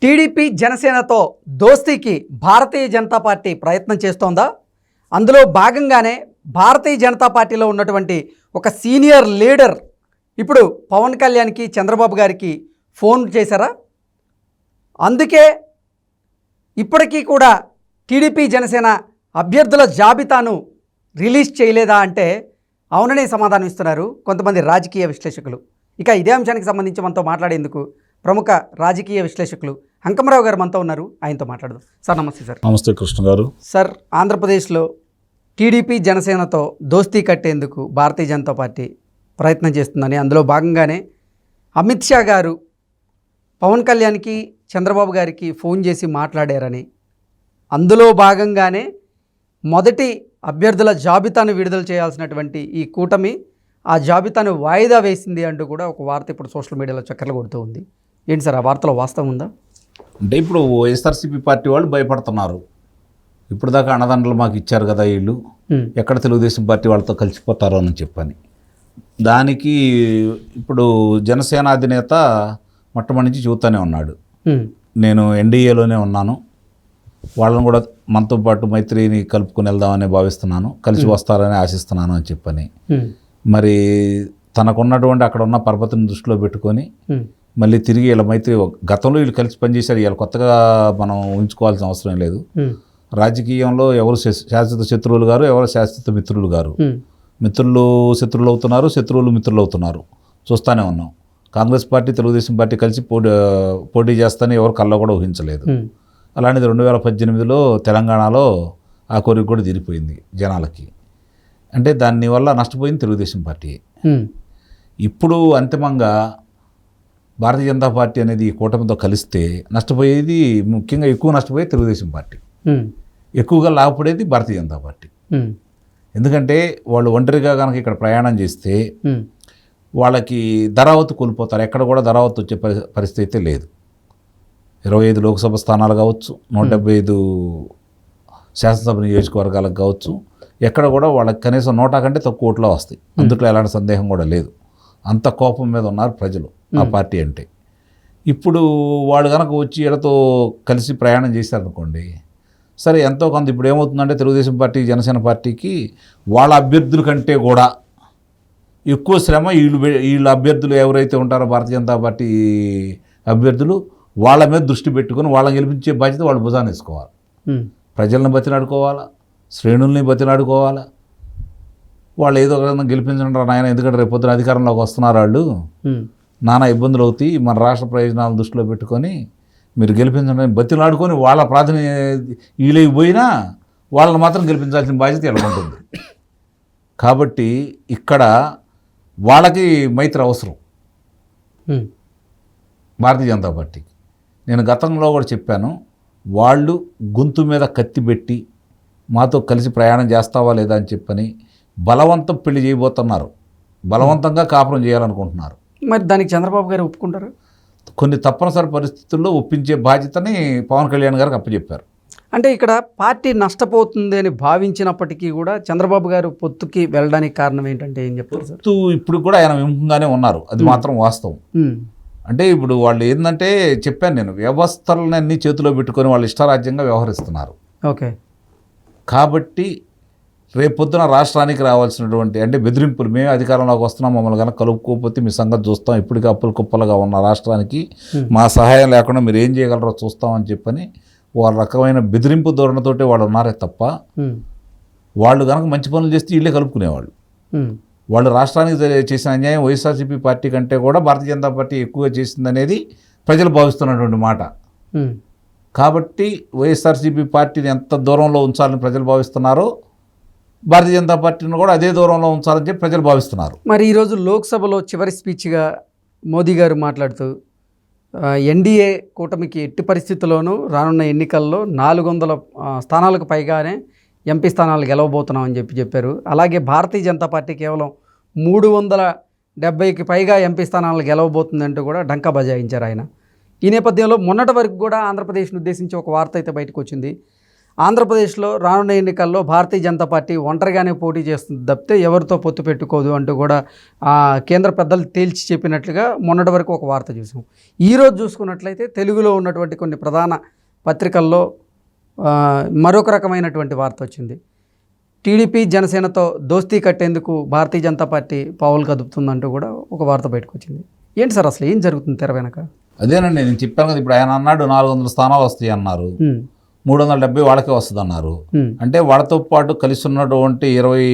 TDP జనసేనతో దోస్తీకి Bharatiya Janata party ప్రయత్నం చేస్తోందా? అందులో భాగంగానే భారతీయ జనతా పార్టీలో ఉన్నటువంటి ఒక సీనియర్ లీడర్ ఇప్పుడు పవన్ కళ్యాణ్కి చంద్రబాబు గారికి ఫోన్ చేశారా? అందుకే ఇప్పటికీ కూడా టీడీపీ జనసేన అభ్యర్థుల జాబితాను రిలీజ్ చేయలేదా అంటే అవుననే సమాధానం ఇస్తున్నారు కొంతమంది రాజకీయ విశ్లేషకులు. ఇక ఇదే అంశానికి సంబంధించి మనతో మాట్లాడేందుకు ప్రముఖ రాజకీయ విశ్లేషకులు హంకమరావు గారు మనతో ఉన్నారు. ఆయనతో మాట్లాడదాం. సార్ నమస్తే. సార్ నమస్తే కృష్ణ గారు. సార్, ఆంధ్రప్రదేశ్లో టీడీపీ జనసేనతో దోస్తీ కట్టేందుకు భారతీయ జనతా పార్టీ ప్రయత్నం చేస్తుందని, అందులో భాగంగానే అమిత్ షా గారు పవన్ కళ్యాణ్కి చంద్రబాబు గారికి ఫోన్ చేసి మాట్లాడారని, అందులో భాగంగానే మొదటి అభ్యర్థుల జాబితాను విడుదల చేయాల్సినటువంటి ఈ కూటమి ఆ జాబితాను వాయిదా వేసింది అంటూ కూడా ఒక వార్త ఇప్పుడు సోషల్ మీడియాలో చక్కర్లు కొడుతూ ఉంది. ఏంటి సార్, ఆ వార్తలో వాస్తవం ఉందా? అంటే ఇప్పుడు వైఎస్ఆర్సీపీ పార్టీ వాళ్ళు భయపడుతున్నారు. ఇప్పుడు దాకా అన్నదండలు మాకు ఇచ్చారు కదా వీళ్ళు, ఎక్కడ తెలుగుదేశం పార్టీ వాళ్ళతో కలిసిపోతారో అని చెప్పని. దానికి ఇప్పుడు జనసేన అధినేత మొట్టమొదటి నుంచి చూస్తూనే ఉన్నాడు, నేను ఎన్డీఏలోనే ఉన్నాను, వాళ్ళని కూడా మనతో పాటు మైత్రిని కలుపుకొని వెళ్దామని భావిస్తున్నాను, కలిసి వస్తారని ఆశిస్తున్నాను అని చెప్పని. మరి తనకున్నటువంటి అక్కడ ఉన్న పరపతిని దృష్టిలో పెట్టుకొని మళ్ళీ తిరిగి వీళ్ళ మైత్రి, గతంలో వీళ్ళు కలిసి పనిచేశారు, వీళ్ళు కొత్తగా మనం ఉంచుకోవాల్సిన అవసరం లేదు. రాజకీయంలో ఎవరు శాశ్వత శత్రువులు గారు, ఎవరు శాశ్వత మిత్రులు గారు. మిత్రులు శత్రువులు అవుతున్నారు, శత్రువులు మిత్రులు అవుతున్నారు, చూస్తూనే ఉన్నాం. కాంగ్రెస్ పార్టీ తెలుగుదేశం పార్టీ కలిసి పోటీ చేస్తానని ఎవరు కల్లో కూడా ఊహించలేదు. అలాంటిది 2018లో తెలంగాణలో ఆ కోరిక కూడా తీరిపోయింది జనాలకి. అంటే దానివల్ల నష్టపోయింది తెలుగుదేశం పార్టీ. ఇప్పుడు అంతిమంగా భారతీయ జనతా పార్టీ అనేది ఈ కూటమితో కలిస్తే నష్టపోయేది, ముఖ్యంగా ఎక్కువ నష్టపోయేది తెలుగుదేశం పార్టీ, ఎక్కువగా లాభపడేది భారతీయ జనతా పార్టీ. ఎందుకంటే వాళ్ళు ఒంటరిగా కనుక ఇక్కడ ప్రయాణం చేస్తే వాళ్ళకి ధరావత్తు కోల్పోతారు. ఎక్కడ కూడా ధరావత్తు వచ్చే పరిస్థితి అయితే లేదు. 25 లోక్సభ స్థానాలు కావచ్చు, 175 శాసనసభ నియోజకవర్గాలకు కావచ్చు, ఎక్కడ కూడా వాళ్ళకి కనీసం 100 కంటే తక్కువ ఓట్లో వస్తాయి. అందుట్లో ఎలాంటి సందేహం కూడా లేదు. అంత కోపం మీద ఉన్నారు ప్రజలు ఆ పార్టీ అంటే. ఇప్పుడు వాళ్ళు కనుక వచ్చి వీళ్ళతో కలిసి ప్రయాణం చేశారనుకోండి, సరే ఎంతో కొంత ఇప్పుడు ఏమవుతుందంటే తెలుగుదేశం పార్టీ జనసేన పార్టీకి వాళ్ళ అభ్యర్థుల కంటే కూడా ఎక్కువ శ్రమ వీళ్ళ అభ్యర్థులు ఎవరైతే ఉంటారో భారతీయ జనతా పార్టీ అభ్యర్థులు, వాళ్ళ మీద దృష్టి పెట్టుకొని వాళ్ళని గెలిపించే బాధ్యత వాళ్ళు భుజాన్ని వేసుకోవాలి. ప్రజలను బతిలాడుకోవాలా, శ్రేణుల్ని బతిలాడుకోవాలా. వాళ్ళు ఏదో ఒక గెలిపించడం నాయన, ఎందుకంటే రేపు పొద్దున అధికారంలోకి వస్తున్నారు వాళ్ళు, నానా ఇబ్బందులు అవుతాయి, మన రాష్ట్ర ప్రయోజనాలను దృష్టిలో పెట్టుకొని మీరు గెలిపించడం బతిలాడుకొని వాళ్ళ వీళ్ళకి పోయినా వాళ్ళని మాత్రం గెలిపించాల్సిన బాధ్యత ఎలా ఉంటుంది. కాబట్టి ఇక్కడ వాళ్ళకి మైత్రి అవసరం భారతీయ జనతా పార్టీకి. నేను గతంలో కూడా చెప్పాను, వాళ్ళు గొంతు మీద కత్తి పెట్టి మాతో కలిసి ప్రయాణం చేస్తావా లేదా అని చెప్పని బలవంతం పెళ్లి చేయబోతున్నారు, బలవంతంగా కాపురం చేయాలనుకుంటున్నారు. మరి దానికి చంద్రబాబు గారు ఒప్పుకుంటారు? కొన్ని తప్పనిసరి పరిస్థితుల్లో ఒప్పించే బాధ్యతని పవన్ కళ్యాణ్ గారికి అప్పచెప్పారు. అంటే ఇక్కడ పార్టీ నష్టపోతుంది అని భావించినప్పటికీ కూడా చంద్రబాబు గారు పొత్తుకి వెళ్ళడానికి కారణం ఏంటంటే ఏం చెప్తారు? పొత్తు ఇప్పుడు కూడా ఆయన విముఖంగానే ఉన్నారు, అది మాత్రం వాస్తవం. అంటే ఇప్పుడు వాళ్ళు ఏంటంటే చెప్పాను నేను, వ్యవస్థలన్నీ చేతిలో పెట్టుకొని వాళ్ళు ఇష్టారాజ్యంగా వ్యవహరిస్తున్నారు. ఓకే. కాబట్టి రేపొద్దున రాష్ట్రానికి రావాల్సినటువంటి అంటే బెదిరింపులు, మేము అధికారంలోకి వస్తున్నాం, మమ్మల్ని కనుక కలుపుకోకపోతే మీ సంగతి చూస్తాం, ఇప్పటికీ అప్పులు కుప్పలుగా ఉన్న రాష్ట్రానికి మా సహాయం లేకుండా మీరు ఏం చేయగలరో చూస్తామని చెప్పని వాళ్ళ రకమైన బెదిరింపు ధోరణితోటే వాళ్ళు ఉన్నారే తప్ప వాళ్ళు కనుక మంచి పనులు చేస్తే వీళ్ళే కలుపుకునేవాళ్ళు. వాళ్ళు రాష్ట్రానికి చేసిన అన్యాయం వైఎస్ఆర్సీపీ పార్టీ కంటే కూడా భారతీయ జనతా పార్టీ ఎక్కువగా చేసిందనేది ప్రజలు భావిస్తున్నటువంటి మాట. కాబట్టి వైఎస్ఆర్సీపీ పార్టీని ఎంత దూరంలో ఉంచాలని ప్రజలు భావిస్తున్నారో భారతీయ జనతా పార్టీని కూడా అదే దూరంలో ఉంచాలని చెప్పి ప్రజలు భావిస్తున్నారు. మరి ఈరోజు లోక్సభలో చివరి స్పీచ్గా మోదీ గారు మాట్లాడుతూ ఎన్డీఏ కూటమికి ఎట్టి పరిస్థితుల్లోనూ రానున్న ఎన్నికల్లో 400 స్థానాలకు పైగానే ఎంపీ స్థానాలు గెలవబోతున్నామని చెప్పారు. అలాగే భారతీయ జనతా పార్టీ కేవలం 370కి పైగా ఎంపీ స్థానాలు గెలవబోతుందంటూ కూడా డంకా బజాయించారు ఆయన. ఈ నేపథ్యంలో మొన్నటి వరకు కూడా ఆంధ్రప్రదేశ్ను ఉద్దేశించి ఒక వార్త అయితే బయటకు వచ్చింది. ఆంధ్రప్రదేశ్లో రానున్న ఎన్నికల్లో భారతీయ జనతా పార్టీ ఒంటరిగానే పోటీ చేస్తుంది తప్పితే ఎవరితో పొత్తు పెట్టుకోదు అంటూ కూడా కేంద్ర పెద్దలు తేల్చి చెప్పినట్లుగా మొన్నటి వరకు ఒక వార్త చూసాం. ఈరోజు చూసుకున్నట్లయితే తెలుగులో ఉన్నటువంటి కొన్ని ప్రధాన పత్రికల్లో మరొక రకమైనటువంటి వార్త వచ్చింది. టీడీపీ జనసేనతో దోస్తీ కట్టేందుకు భారతీయ జనతా పార్టీ పావులు కదుపుతుందంటూ కూడా ఒక వార్త బయటకు వచ్చింది. ఏంటి సార్ అసలు ఏం జరుగుతుంది తెర వెనక? అదేనండి నేను చెప్పాను కదా, ఇప్పుడు ఆయన అన్నాడు 400 స్థానాలు వస్తాయి అన్నారు, 370 వాళ్ళకే వస్తుంది అన్నారు. అంటే వాళ్ళతో పాటు కలిసి ఉన్నటువంటి 20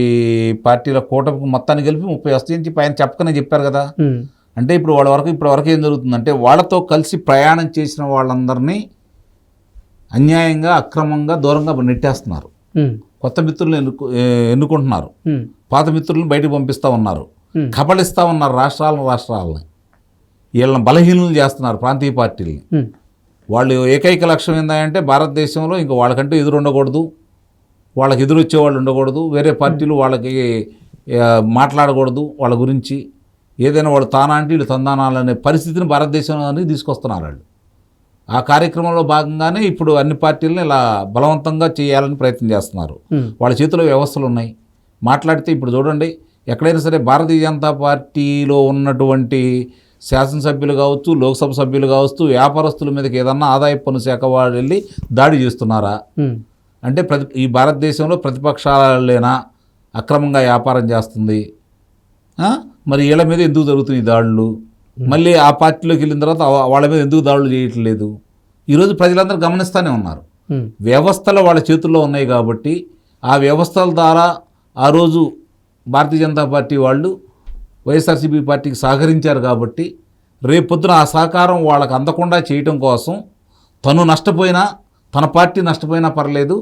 పార్టీల కూటమికి మొత్తాన్ని కలిపి 30 వస్తాయని చెప్పి ఆయన చెప్పకనే చెప్పారు కదా. అంటే ఇప్పుడు ఇప్పటి వరకు ఏం జరుగుతుందంటే వాళ్ళతో కలిసి ప్రయాణం చేసిన వాళ్ళందరినీ అన్యాయంగా అక్రమంగా దూరంగా నెట్టేస్తున్నారు. కొత్త మిత్రులను ఎన్నుకుంటున్నారు, పాత మిత్రులను బయటకు పంపిస్తూ ఉన్నారు, కబళిస్తూ ఉన్నారు రాష్ట్రాలని. వీళ్ళని బలహీనలు చేస్తున్నారు ప్రాంతీయ పార్టీలని. వాళ్ళు ఏకైక లక్ష్యం ఏంటంటే భారతదేశంలో ఇంకా వాళ్ళకంటూ ఎదురు ఉండకూడదు, వాళ్ళకి ఎదురు వచ్చేవాళ్ళు ఉండకూడదు, వేరే పార్టీలు వాళ్ళకి మాట్లాడకూడదు, వాళ్ళ గురించి ఏదైనా వాళ్ళు తానాంటి వీళ్ళు తందానాలనే పరిస్థితిని భారతదేశంలోని తీసుకొస్తున్నారు వాళ్ళు. ఆ కార్యక్రమంలో భాగంగానే ఇప్పుడు అన్ని పార్టీలను ఇలా బలవంతంగా చేయాలని ప్రయత్నం చేస్తున్నారు. వాళ్ళ చేతిలో వ్యవస్థలు ఉన్నాయి. మాట్లాడితే ఇప్పుడు చూడండి, ఎక్కడైనా సరే భారతీయ జనతా పార్టీలో ఉన్నటువంటి శాసనసభ్యులు కావచ్చు, లోక్సభ సభ్యులు కావచ్చు, వ్యాపారస్తుల మీదకి ఏదన్నా ఆదాయ పన్ను శాఖ వాళ్ళు వెళ్ళి దాడి చేస్తున్నారా? అంటే ఈ భారతదేశంలో ప్రతిపక్షాలేనా అక్రమంగా వ్యాపారం చేస్తుంది? మరి వీళ్ళ మీద ఎందుకు జరుగుతుంది ఈ దాడులు? మళ్ళీ ఆ పార్టీలోకి వెళ్ళిన తర్వాత వాళ్ళ మీద ఎందుకు దాడులు చేయట్లేదు? ఈరోజు ప్రజలందరూ గమనిస్తూనే ఉన్నారు. వ్యవస్థలు వాళ్ళ చేతుల్లో ఉన్నాయి కాబట్టి ఆ వ్యవస్థల ద్వారా ఆ రోజు భారతీయ జనతా పార్టీ వాళ్ళు వైఎస్ఆర్సీపీ పార్టీకి సహకరించారు కాబట్టి రేపొద్దున ఆ సహకారం వాళ్ళకు అందకుండా చేయటం కోసం తను నష్టపోయినా తన పార్టీ నష్టపోయినా పర్లేదు,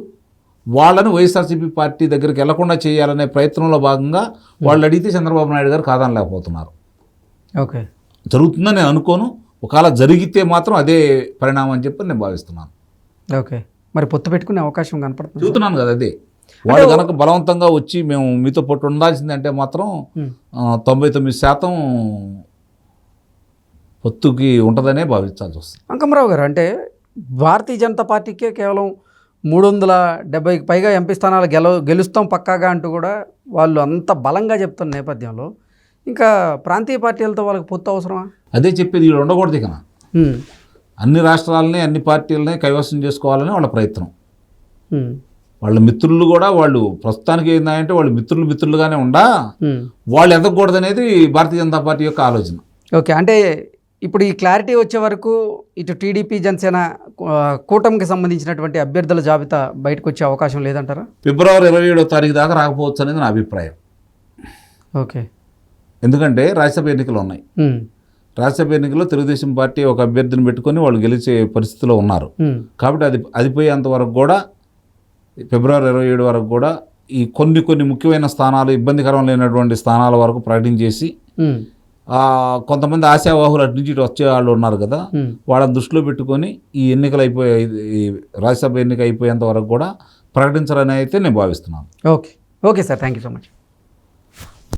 వాళ్ళని వైఎస్ఆర్సీపీ పార్టీ దగ్గరికి వెళ్లకుండా చేయాలనే ప్రయత్నంలో భాగంగా వాళ్ళు అడిగితే చంద్రబాబు నాయుడు గారు కాదనలేకపోతున్నారు. ఓకే, జరుగుతుందని నేను అనుకోను. ఒకవేళ జరిగితే మాత్రం అదే పరిణామం అని చెప్పి నేను భావిస్తున్నాను. ఓకే, మరి పొత్తు పెట్టుకునే అవకాశం కనపడుతుంది. చూస్తున్నాను కదా, అదే వాళ్ళు కనుక బలవంతంగా వచ్చి మేము మీతో పొట్టు ఉండాల్సింది అంటే మాత్రం 99% పొత్తుకి ఉంటుందనే భావించాల్సి వస్తుంది. అంకమరావు గారు, అంటే భారతీయ జనతా పార్టీకే కేవలం 370కి పైగా ఎంపీ స్థానాలు గెలుస్తాం పక్కాగా అంటూ కూడా వాళ్ళు అంత బలంగా చెప్తున్న నేపథ్యంలో ఇంకా ప్రాంతీయ పార్టీలతో వాళ్ళకి పొత్తు అవసరమా? అదే చెప్పేది, వీళ్ళు ఉండకూడదు. ఇక అన్ని రాష్ట్రాలని అన్ని పార్టీలని కైవసం చేసుకోవాలని వాళ్ళ ప్రయత్నం. వాళ్ళ మిత్రులు కూడా వాళ్ళు ప్రస్తుతానికి ఏంటంటే వాళ్ళు మిత్రులుగానే ఉండా వాళ్ళు ఎదగకూడదు అనేది భారతీయ జనతా పార్టీ యొక్క ఆలోచన. ఓకే, అంటే ఇప్పుడు ఈ క్లారిటీ వచ్చే వరకు ఇటు టీడీపీ జనసేన కూటమికి సంబంధించినటువంటి అభ్యర్థుల జాబితా బయటకు వచ్చే అవకాశం లేదంటారా? ఫిబ్రవరి 27వ తారీఖు దాకా రాకపోవచ్చు అనేది నా అభిప్రాయం. ఓకే, ఎందుకంటే రాజ్యసభ ఎన్నికలు ఉన్నాయి. రాజ్యసభ ఎన్నికల్లో తెలుగుదేశం పార్టీ ఒక అభ్యర్థిని పెట్టుకొని వాళ్ళు గెలిచే పరిస్థితిలో ఉన్నారు. కాబట్టి అది పోయేంత వరకు కూడా ఫిబ్రవరి 27 వరకు కూడా ఈ కొన్ని ముఖ్యమైన స్థానాలు, ఇబ్బందికరం లేనటువంటి స్థానాల వరకు ప్రకటించేసి కొంతమంది ఆశావాహులు అటు నుంచి ఇటు వచ్చే వాళ్ళు ఉన్నారు కదా, వాళ్ళని దృష్టిలో పెట్టుకొని ఈ ఎన్నికలు ఈ రాజ్యసభ ఎన్నిక అయిపోయేంత వరకు కూడా ప్రకటించాలని అయితే నేను భావిస్తున్నాను. Okay sir, thank you so much.